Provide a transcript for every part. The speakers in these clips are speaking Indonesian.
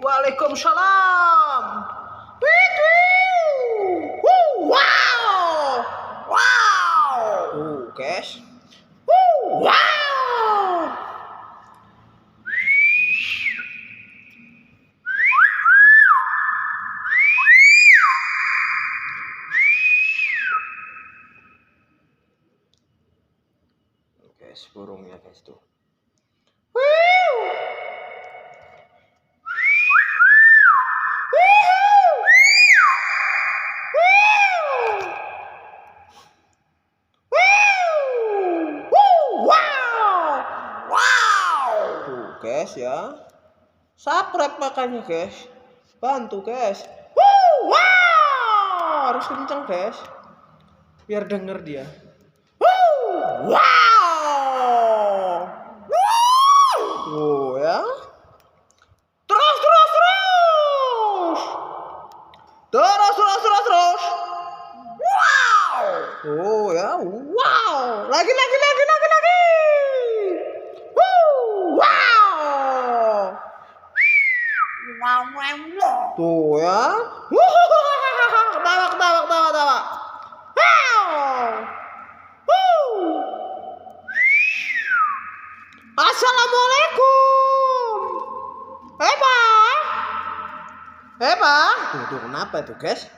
Waalaikumsalam. Wow. Wow. Guys. Wow. Guys, burungnya guys tuh. Guys ya, subscribe makanya guys, bantu guys. Wow, harus kencang guys, biar denger dia. Wow, ya, terus. Wow, ya, wow, lagi. Tuh ya. Ketawa. Assalamualaikum. Pak. Tuh kenapa itu guys?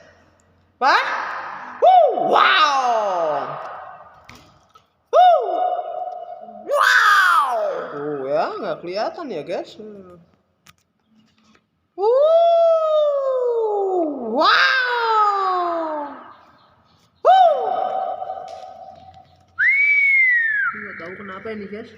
Pak? Wow. Tuh ya, nggak kelihatan ya guys. Wow. Nggak tahu kenapa ini guys.